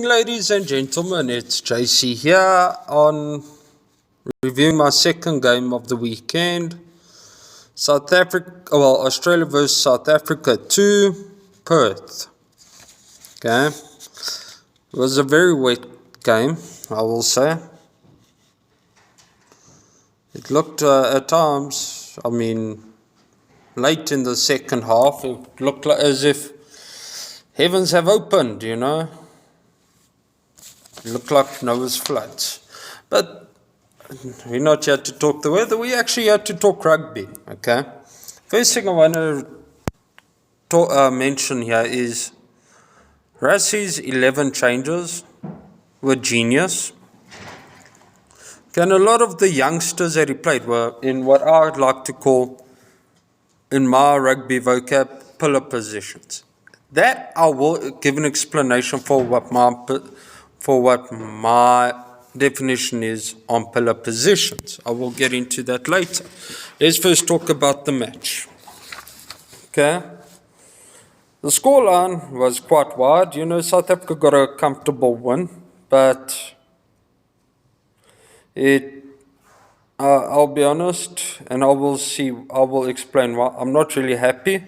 Ladies and gentlemen, it's JC here on reviewing my second game of the weekend. Australia versus South Africa 2, Perth. Okay, it was a very wet game, I will say. It looked at times, late in the second half, it looked like as if heavens have opened, It looked like Noah's floods. But we're not here to talk the weather, we actually had to talk rugby, okay? First thing I want to mention here is Rassie's 11 changes were genius. Okay, and a lot of the youngsters that he played were in what I would like to call, in my rugby vocab, pillar positions. That I will give an explanation for what my definition is on pillar positions. I will get into that later. Let's first talk about the match. Okay. The scoreline was quite wide. South Africa got a comfortable win, but I'll be honest, and I will explain why. I'm not really happy.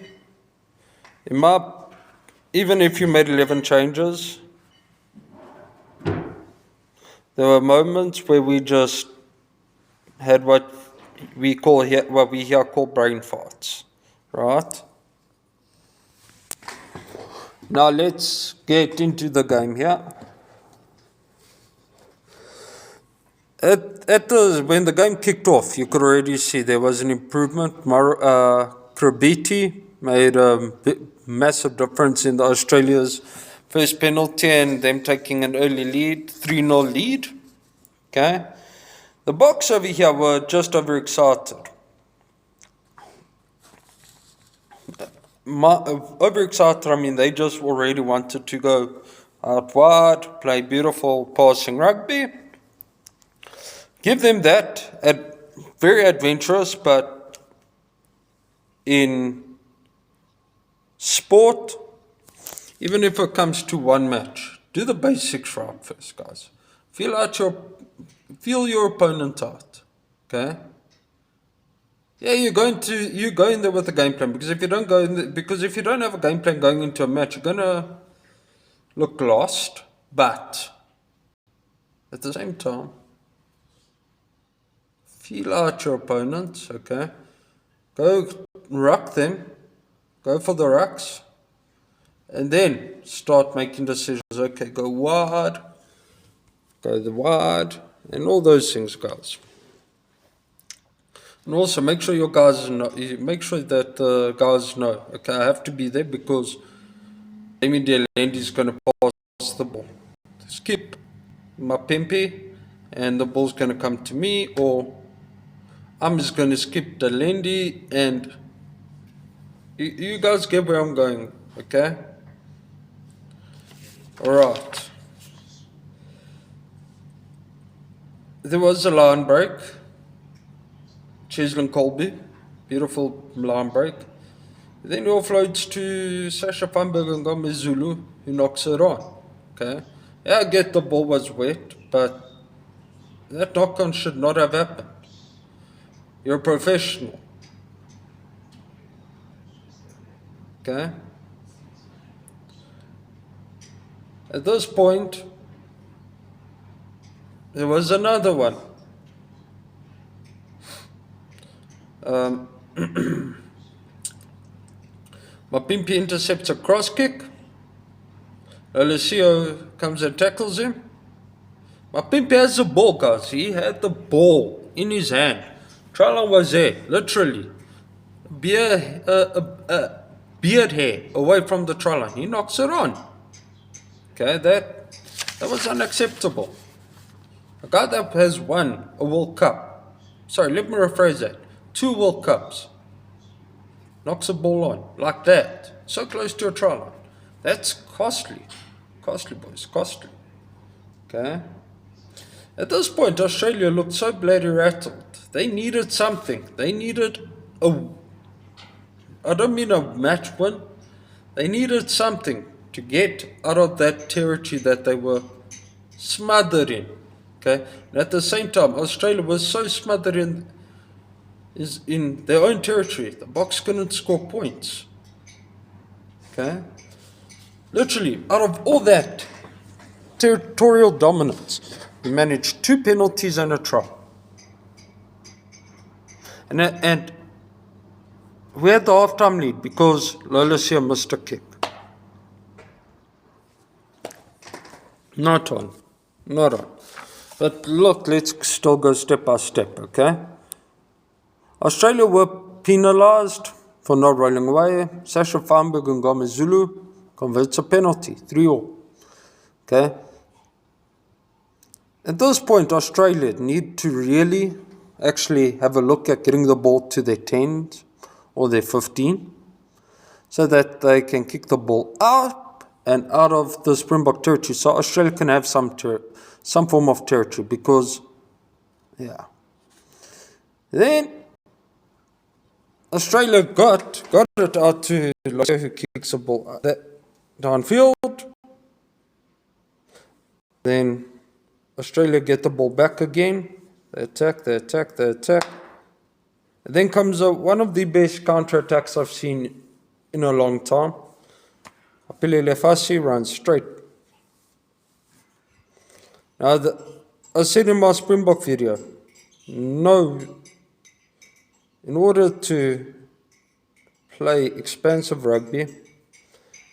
Even if you made 11 changes, there were moments where we just had what we here call brain farts, right? Now let's get into the game here. When the game kicked off, you could already see there was an improvement. Krabiti made a massive difference in the Australia's first penalty and them taking an early lead, 3-0 lead. Okay, the Boks over here were just overexcited. Overexcited, they just already wanted to go out wide, play beautiful passing rugby. Give them that, very adventurous, but in sport, even if it comes to one match, do the basics right first, guys. Feel your opponent out, okay? Yeah, you go in there with a game plan, because if you don't have a game plan going into a match, you're gonna look lost. But at the same time, feel out your opponents, okay? Go ruck them, go for the rucks, and then start making decisions. Okay, go wide, and all those things, guys. And also make sure that the guys know, okay, I have to be there because Amy Delandy is going to pass the ball. Skip my pimpy, and the ball's going to come to me, or I'm just going to skip Delandy, and you guys get where I'm going, okay? Alright. There was a line break. Cheslin Colby, beautiful line break. Then he offloads to Sasha Feinberg and Gomez Zulu, who knocks it on. Okay? Yeah, I get the ball was wet, but that knock-on should not have happened. You're a professional. Okay? At this point, there was another one. Mapimpi intercepts a cross kick. Olusio comes and tackles him. Mapimpi has the ball, guys. He had the ball in his hand. Try was there, literally. Beard hair away from the try line. He knocks it on. Okay, that was unacceptable. A guy that has won a World Cup. Sorry, let me rephrase that. 2 World Cups. Knocks a ball on like that. So close to a try line. That's costly. Costly, boys. Costly. Okay. At this point, Australia looked so bloody rattled. They needed something. They needed I don't mean a match win. They needed something to get out of that territory that they were smothered in. Okay, and at the same time, Australia was so smothered in their own territory, the Boks couldn't score points. Okay, literally, out of all that territorial dominance, we managed 2 penalties and a try. And we had the halftime lead because Lolasia missed a kick. Not on. But look, let's still go step by step, okay? Australia were penalised for not rolling away. Sasha Farnberg and Gomezulu converts a penalty, 3-3. Okay? At this point, Australia need to really actually have a look at getting the ball to their 10s or their 15 so that they can kick the ball out and out of the Springbok territory, so Australia can have some form of territory. Because, yeah, then Australia got it out to Lolasia, who kicks the ball downfield. Then Australia get the ball back again. They attack. And then comes one of the best counter-attacks I've seen in a long time. Apile Lefasi runs straight. Now, I said in my Springbok video, no, in order to play expansive rugby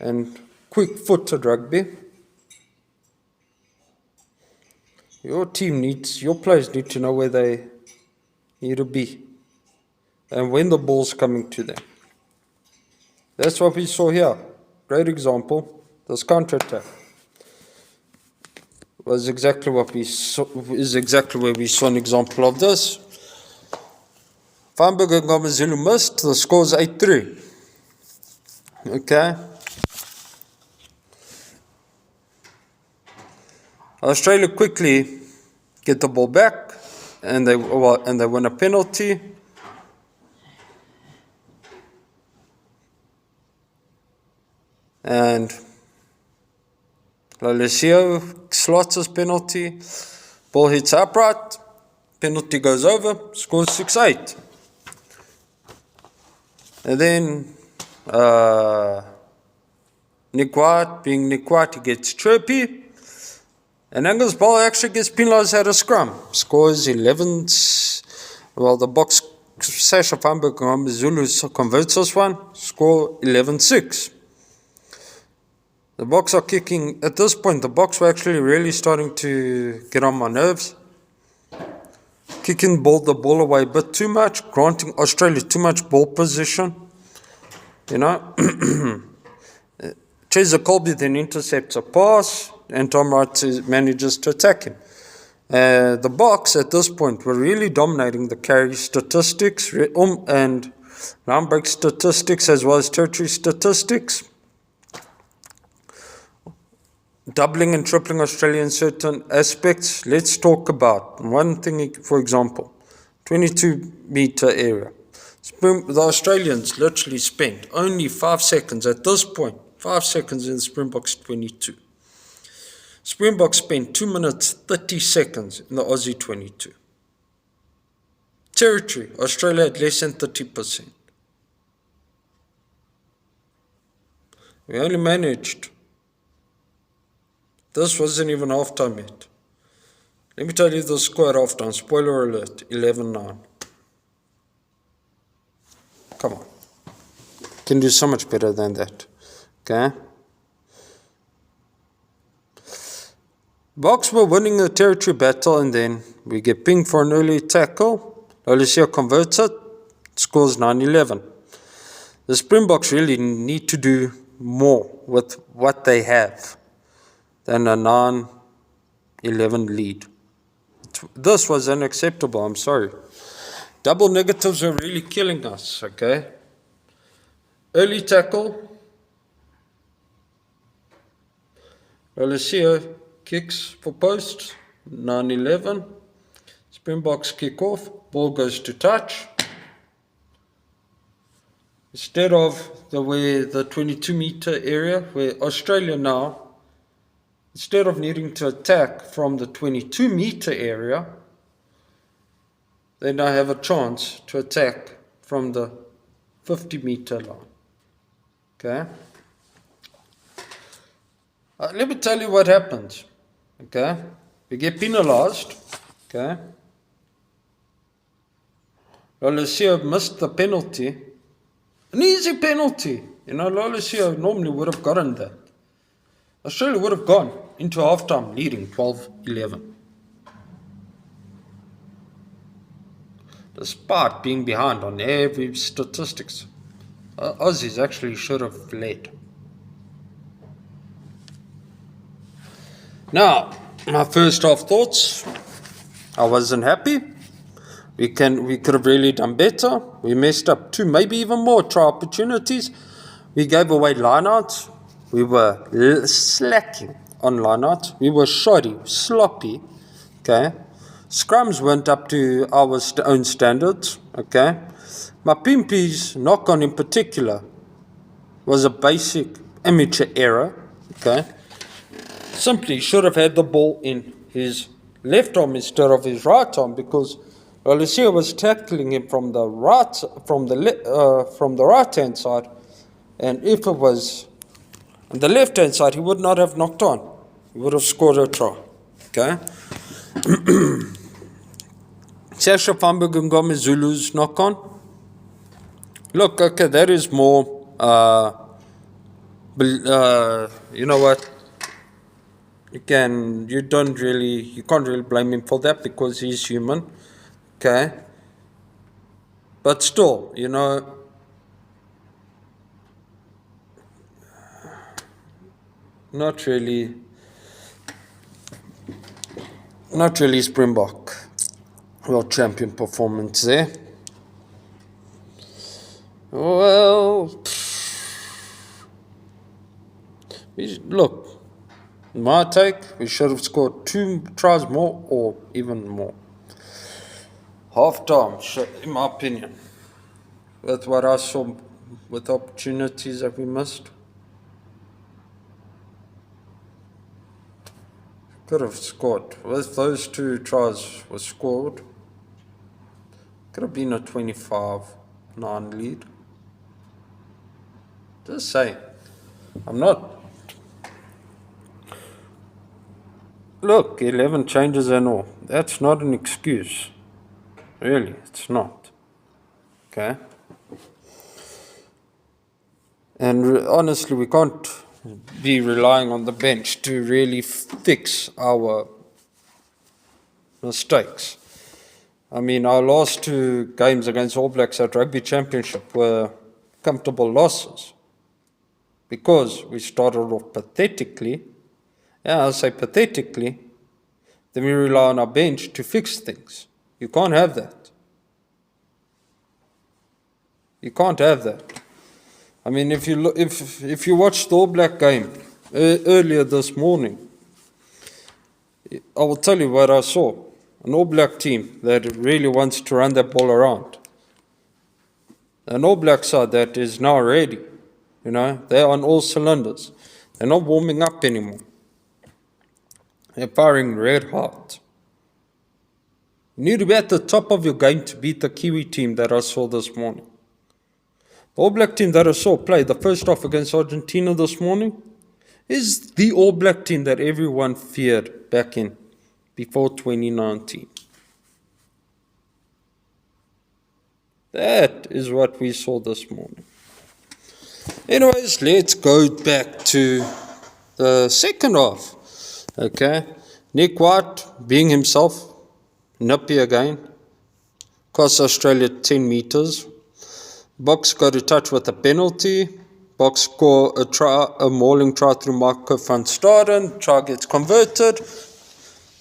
and quick-footed rugby, your players need to know where they need to be and when the ball's coming to them. That's what we saw here. Great example. This counter-attack was exactly what we saw, is exactly where we saw an example of this. Farnberg and Gomezulu missed. The score's 8-3. Okay. Australia quickly get the ball back, and they win a penalty. And Lolasia slots his penalty. Ball hits upright. Penalty goes over. Scores 6-8. And then Nick White, being Nick White, he gets chirpy. And Angus Ball actually gets penalised at a scrum. Scores 11. Well, the Boks, Sasha Farnberg and Gomezulu converts this one. Score 11-6. The Boks are kicking. At this point, the Boks were actually really starting to get on my nerves. Kicking the ball away a bit too much, granting Australia too much ball position. You know, Chaser Colby then intercepts a pass, and Tom Wright manages to attack him. The Boks at this point were really dominating the carry statistics and round break statistics as well as territory statistics. Doubling and tripling Australia in certain aspects. Let's talk about one thing, for example, 22-meter area. The Australians literally spent only 5 seconds at this point, 5 seconds in Springboks 22. Springboks spent 2 minutes 30 seconds in the Aussie 22. Territory, Australia had less than 30%. We only managed. This wasn't even halftime yet. Let me tell you the score at halftime. Spoiler alert, 11-9. Come on. Can do so much better than that. Okay? Boks were winning the territory battle, and then we get pinged for an early tackle. Lolasia converts it. Scores 9-11. The Springboks really need to do more with what they have than a 9-11 lead. This was unacceptable, I'm sorry. Double negatives were really killing us, okay? Early tackle. Lolasia kicks for post, 9-11. Springboks kick off, ball goes to touch. Instead of the 22 meter area, where Australia now, instead of needing to attack from the 22 meter area, they now have a chance to attack from the 50 meter line. Okay? Let me tell you what happens. Okay? We get penalized. Okay? Lolesio missed the penalty. An easy penalty. Lolesio normally would have gotten that. Australia would have gone into halftime leading 12-11. Despite being behind on every statistics, Aussies actually should have led. Now, my first half thoughts, I wasn't happy. We could have really done better. We messed up 2, maybe even more try opportunities. We gave away lineouts. We were slacking on lineouts. We were shoddy, sloppy. Okay. Scrums weren't up to our own standards. Okay. My Pimpy's knock-on in particular was a basic amateur error. Okay. Simply should have had the ball in his left arm instead of his right arm, because Alicia was tackling him from the right hand side, and if it was on the left hand side, he would not have knocked on. He would have scored a try. Okay. Sasha Famberg and Gomez Zulu's knock on. Look, okay, that is more. You know what? You can't really blame him for that, because he's human. Okay. But still, not really Springbok world champion performance there. Well, look, my take, we should have scored 2 tries more or even more. Half time, in my opinion, with what I saw, with the opportunities that we missed. Could have scored. With those 2 tries were scored, could have been a 25-9 lead. Just saying. I'm not. Look, 11 changes and all. That's not an excuse. Really, it's not. Okay? And honestly, we can't be relying on the bench to really fix our mistakes. I mean, our last 2 games against All Blacks at Rugby Championship were comfortable losses, because we started off pathetically. Yeah, I'll say pathetically. Then we rely on our bench to fix things. You can't have that. You can't have that. I mean, if you watched the All Black game earlier this morning, I will tell you what I saw. An All Black team that really wants to run that ball around. An All Black side that is now ready. They're on all cylinders. They're not warming up anymore. They're firing red hot. You need to be at the top of your game to beat the Kiwi team that I saw this morning. The All Black team that I saw play the first half against Argentina this morning is the All Black team that everyone feared back in before 2019. That is what we saw this morning. Anyways, let's go back to the second half. Okay. Nick White, being himself, nippy again, cost Australia 10 metres. Boks got a touch with a penalty. Boks score a mauling try through Marco van Staden. Try gets converted.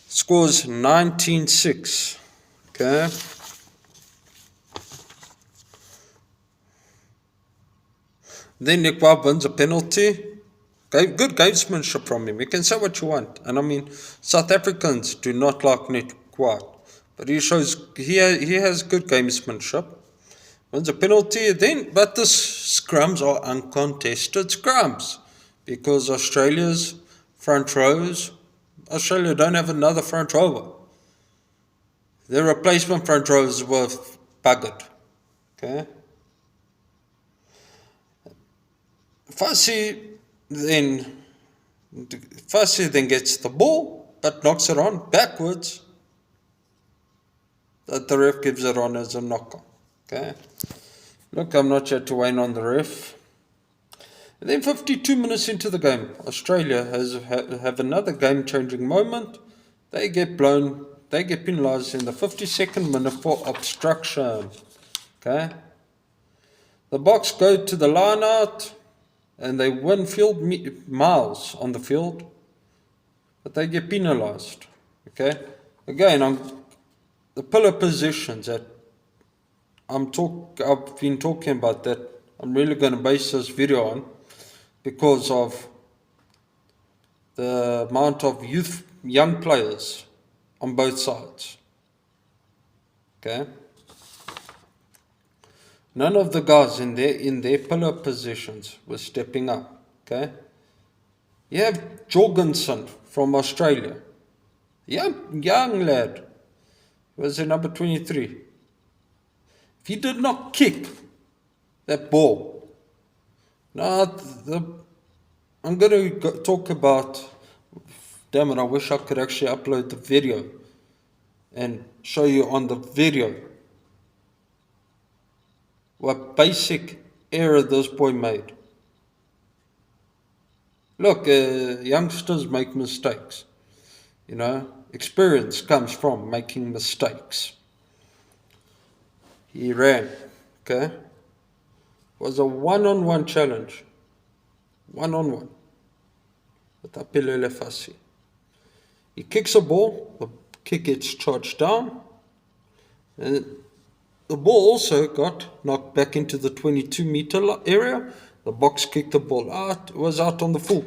Scores 19-6. Okay. Then Nick White wins a penalty. Good gamesmanship from him. You can say what you want. And I mean, South Africans do not like Nick White. But he shows he has good gamesmanship. wins a penalty then, but the scrums are uncontested scrums because Australia's front rows, Australia don't have another front rower. Their replacement front rowers were buggered. Okay. Fussy then gets the ball, but knocks it on backwards. That the ref gives it on as a knock on. Okay. Look, I'm not here to whine on the ref. And then 52 minutes into the game, Australia have another game-changing moment. They get penalised in the 52nd minute for obstruction. Okay. The Boks go to the line out and they win field miles on the field, but they get penalised. Okay. Again, on the pillar positions that I've been talking about, that I'm really going to base this video on because of the amount of young players on both sides. Okay. None of the guys in their pillar positions were stepping up. Okay. You have Jorgensen from Australia, young lad, was in number 23. If he did not kick that ball, now I'm going to talk about. Damn it! I wish I could actually upload the video and show you on the video what basic error this boy made. Look, youngsters make mistakes. You know, experience comes from making mistakes. He ran, okay? It was a one-on-one challenge. One-on-one. With Apelele Fassi. He kicks a ball, the kick gets charged down, and the ball also got knocked back into the 22-meter area. The Boks kicked the ball out. It was out on the full.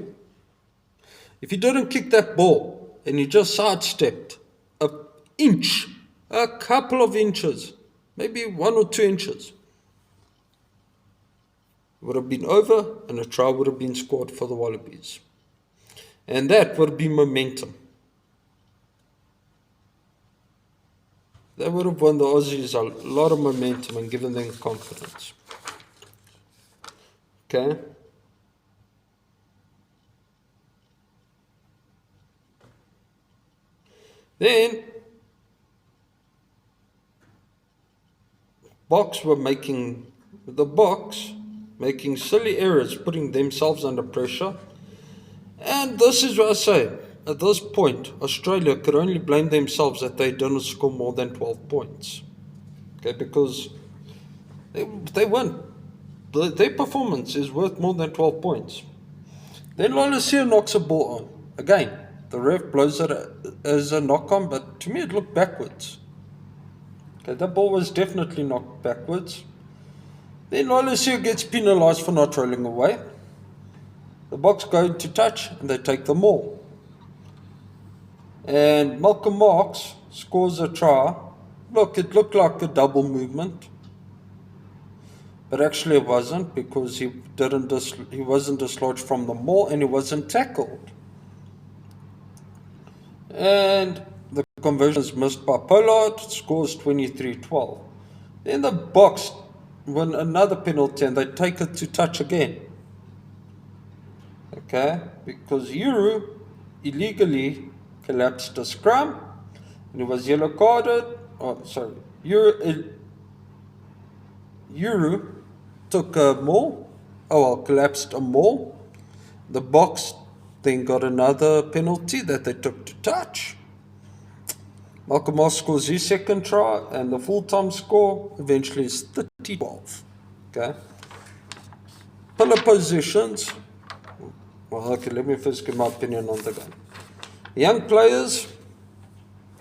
If he didn't kick that ball and he just sidestepped a couple of inches, maybe 1 or 2 inches, it would have been over and a try would have been scored for the Wallabies. And that would be momentum. They would have won the Aussies a lot of momentum and given them confidence. Okay? Then, the Boks making silly errors, putting themselves under pressure. And this is what I say. At this point, Australia could only blame themselves that they didn't score more than 12 points. Okay, because they won. Their performance is worth more than 12 points. Then Lalisia knocks a ball on. Again, the ref blows it as a knock-on, but to me it looked backwards. Okay, that ball was definitely knocked backwards. Then Lalisia gets penalised for not rolling away. The Boks go into touch and they take the maul. And Malcolm Marx scores a try. Look, it looked like a double movement, but actually it wasn't, because he wasn't dislodged from the maul and he wasn't tackled. And the conversion is missed by Pollard, scores 23-12. Then the Boks win another penalty and they take it to touch again. Okay, because Yuru illegally collapsed a scrum and he was yellow carded. Yuru took a maul, collapsed a maul. The Boks then got another penalty that they took to touch. Malcolm Moss scores his second try, and the full-time score eventually is 30-12. Okay. Pillar positions. Well, okay, let me first give my opinion on the game. Young players,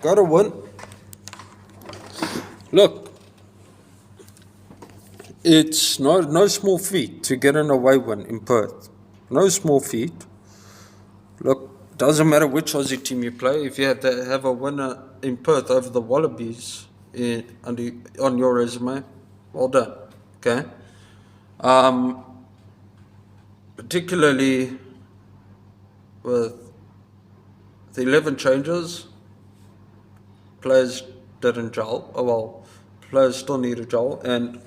got to win. Look, it's no small feat to get an away win in Perth. No small feat. Look, doesn't matter which Aussie team you play. If you have to have a winner in Perth over the Wallabies on your resume, well done. Okay. Um, Particularly with the 11 changes, players didn't gel. Oh well, players still need to gel. And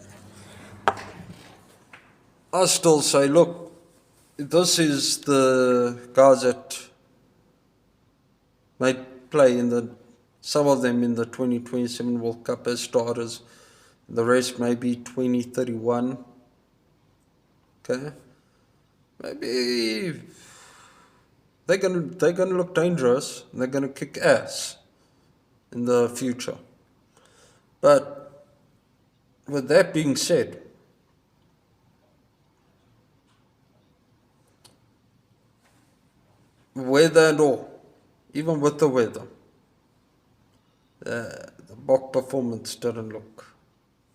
I still say, look, this is the guys that might play some of them in the 2027 World Cup as starters. The rest maybe 2031. Okay. Maybe they're gonna look dangerous and they're gonna kick ass in the future. But with that being said, weather and all, even with the weather, the Bok performance didn't look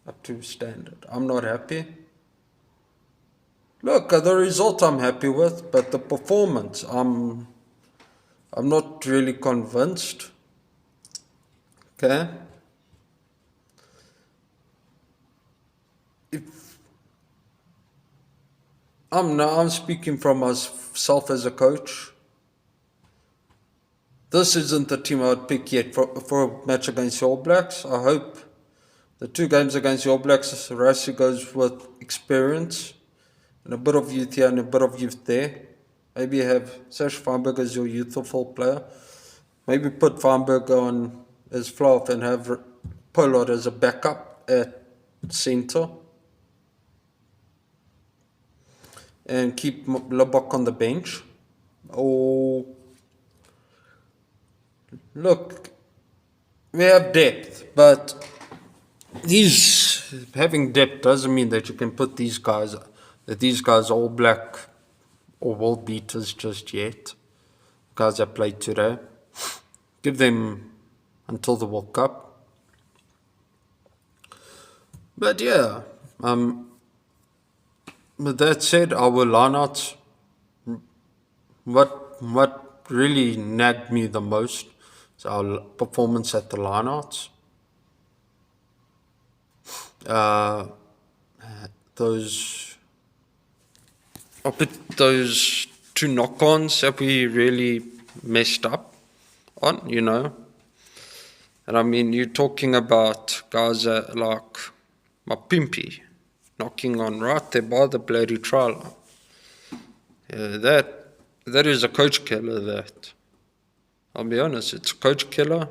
up to standard. I'm not happy. Look, the result I'm happy with, but the performance, I'm not really convinced. Okay. If I'm speaking from myself as a coach. This isn't the team I would pick yet for a match against the All Blacks. I hope the 2 games against the All Blacks, Rassie goes with experience and a bit of youth here and a bit of youth there. Maybe have Sash Feinberg as your youthful player. Maybe put Feinberg on as fluff and have Pollard as a backup at centre. And keep Lebok on the bench. Or look, we have depth, but having depth doesn't mean that you can put these guys All Black or world beaters just yet. Guys that played today. Give them until the World Cup. But yeah, with that said, our lineouts, what really nagged me the most is our performance at the lineouts. Those 2 knock-ons that we really messed up on, And I mean, you're talking about guys like Mapimpi knocking on right there by the bloody try line. That is a coach killer, that. I'll be honest, it's a coach killer.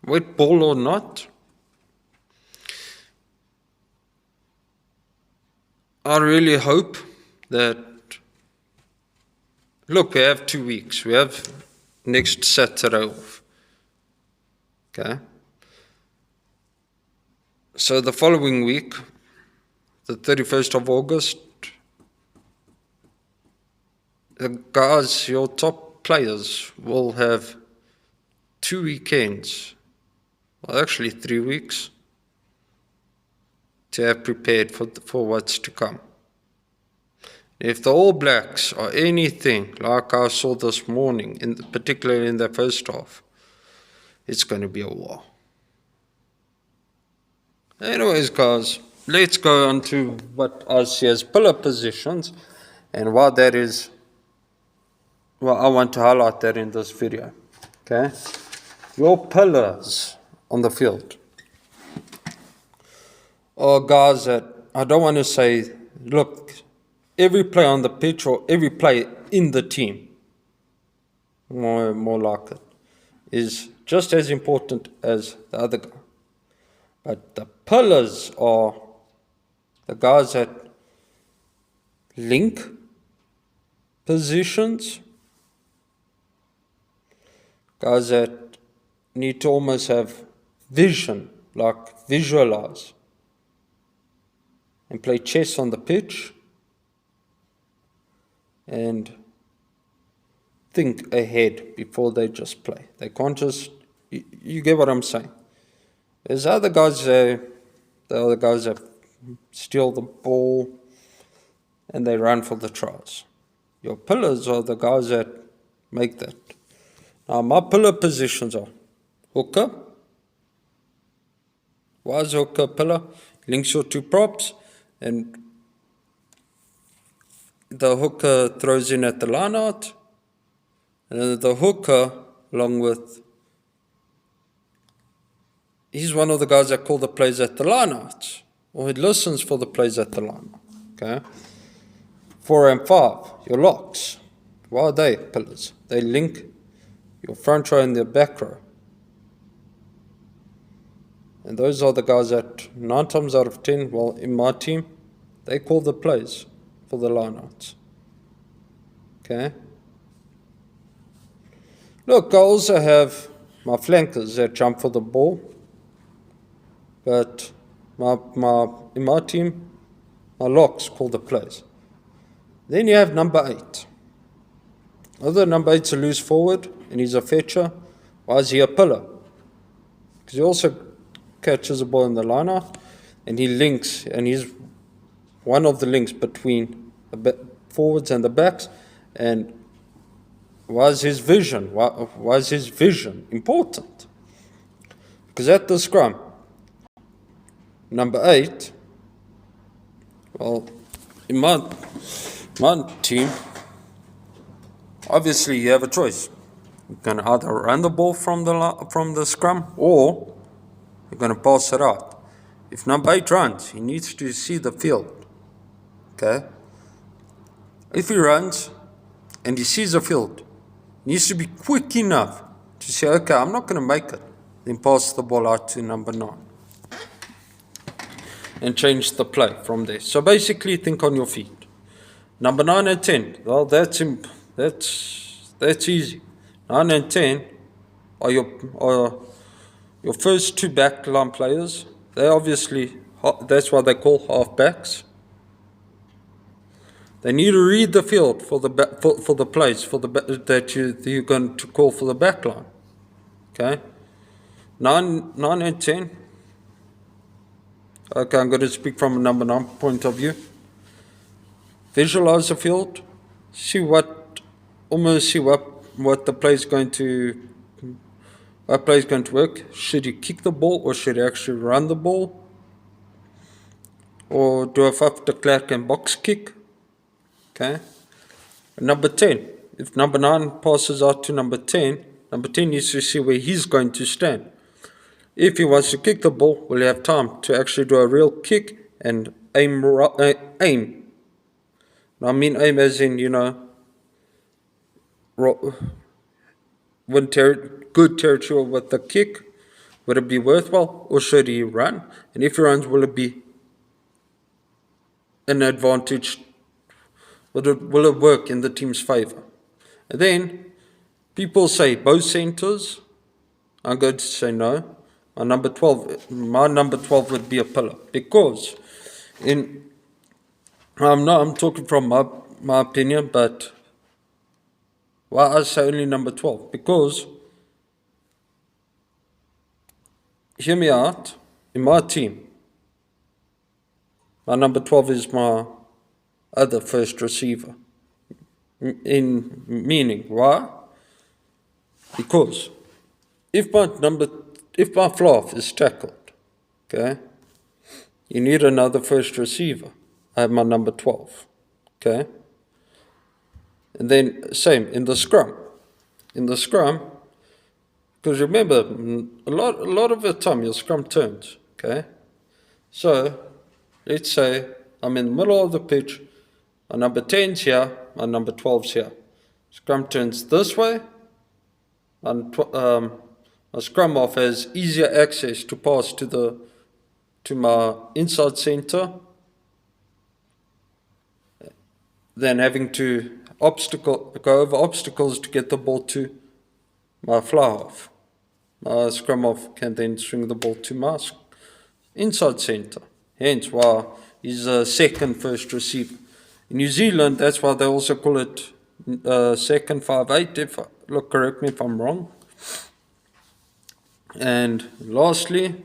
Wet ball or not, I really hope that, look, we have 2 weeks. We have next Saturday off. Okay? So the following week, the 31st of August, the guys, your top players, will have 2 weekends, well, actually 3 weeks, to have prepared for what's to come. If the All Blacks are anything like I saw this morning, particularly in the first half, it's going to be a war. Anyways, guys, let's go on to what I see as pillar positions and why that is. Well, I want to highlight that in this video. Okay? Your pillars on the field are guys that I don't want to say, look, every player on the pitch or every player in the team, more like it, is just as important as the other guy. But the pillars are the guys that link positions, guys that need to almost have vision, like visualize, and play chess on the pitch, and think ahead before they just play. They can't just, you get what I'm saying. There's other guys the other guys that steal the ball and they run for the tries. Your pillars are the guys that make that. Now, my pillar positions are hooker, Why is hooker a pillar? Links your two props, and the hooker throws in at the line out, and then the hooker, along with, he's one of the guys that call the plays at the line out, or he listens for the plays at the line out. Okay? 4 and 5, your locks. Why are they pillars? They link your front row and your back row. And those are the guys that 9 times out of 10, well, in my team, they call the plays for the lineouts. Okay? Look, I also have my flankers that jump for the ball. But in my team, my locks call the plays. Then you have number 8. Although number 8's a loose forward and he's a fetcher, why is he a pillar? Because he also catches the ball in the line-out and he links, and he's one of the links between the forwards and the backs. And why is his vision important? Because at the scrum, number 8, well, in my team, obviously you have a choice. You can either run the ball from the scrum, or you're going to pass it out. If number 8 runs, he needs to see the field. Okay? If he runs and he sees the field, he needs to be quick enough to say, okay, I'm not going to make it. Then pass the ball out to number 9. And change the play from there. So basically, think on your feet. Number 9 and 10, well, that's easy. 9 and 10 are your first 2 backline players. They obviously, that's what they call half-backs. They need to read the field for the plays that you're going to call for the backline. Okay? 9 and 10. Okay, I'm going to speak from a number 9 point of view. Visualize the field. See what the play is going to work. Should you kick the ball, or should you actually run the ball? Or do a 50-clack and box kick? Okay. Number 10. If number 9 passes out to number 10 needs to see where he's going to stand. If he wants to kick the ball, will he have time to actually do a real kick and aim? I mean aim as in, win good territory with the kick. Would it be worthwhile, or should he run? And if he runs, will it be an advantage? Will it work in the team's favour? And then people say both centres. I'm going to say no. My number 12 would be a pillar, because I'm talking from my opinion, but why I say only number 12? Because, hear me out, in my team, my number 12 is my other first receiver. In meaning, why? Because if my fluff is tackled, okay, you need another first receiver. I have my number 12, okay? And then same in the scrum. Because remember, a lot of the time your scrum turns, okay? So let's say I'm in the middle of the pitch, my number 10's here, my number 12's here. Scrum turns this way, and my scrum half has easier access to pass to my inside centre than having to go over obstacles to get the ball to my fly half. My scrum half can then swing the ball to my inside centre. Hence why he's a second first receiver. In New Zealand, that's why they also call it second 5'8". Correct me if I'm wrong. And lastly,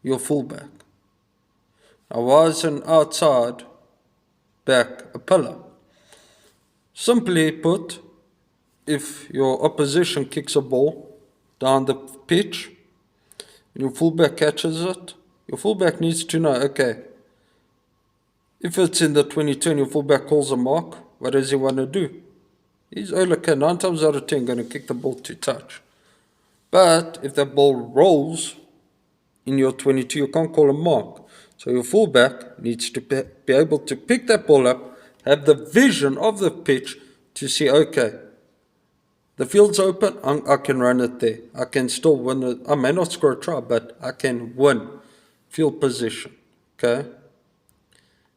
your fullback. Now, why is an outside back a pillar? Simply put, if your opposition kicks a ball down the pitch and your fullback catches it, your fullback needs to know, okay, if it's in the 22 and your fullback calls a mark, what does he want to do? He's only 9 times out of 10 going to kick the ball to touch. But if the ball rolls in your 22, you can't call a mark. So your fullback needs to be able to pick that ball up, have the vision of the pitch to see, okay, the field's open, I can run it there. I can still win it. I may not score a try, but I can win field position. Okay?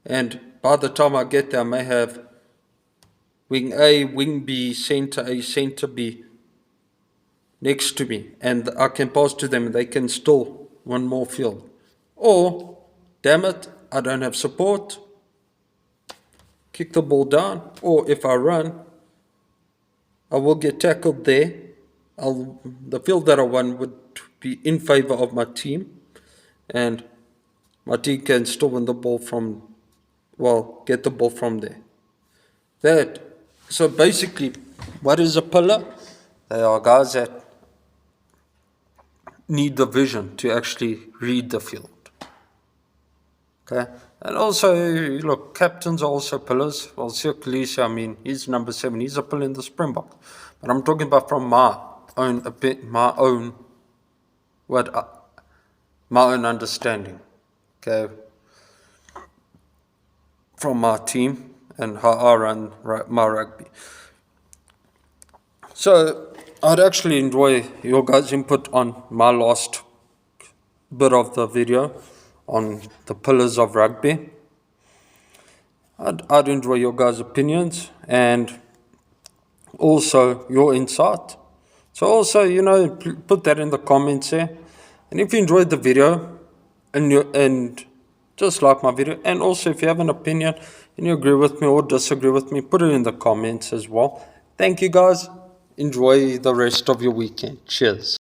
And by the time I get there, I may have wing A, wing B, center A, center B next to me. And I can pass to them and they can still win more field. Or, damn it, I don't have support. Kick the ball down. Or if I run, I will get tackled there. The field that I won would be in favor of my team, and my team can still win the ball get the ball from there. So basically, what is a pillar? They are guys that need the vision to actually read the field. Okay? And also, look, captains are also pillars. Well, Sir I mean, he's number 7. He's a pillar in the Springboks. But I'm talking about from my own understanding. Okay? From my team and how I run my rugby. So, I'd actually enjoy your guys' input on my last bit of the video on the pillars of rugby. I'd enjoy your guys' opinions and also your insight. So also, put that in the comments there. And if you enjoyed the video and just like my video, and also if you have an opinion and you agree with me or disagree with me, put it in the comments as well. Thank you guys. Enjoy the rest of your weekend. Cheers.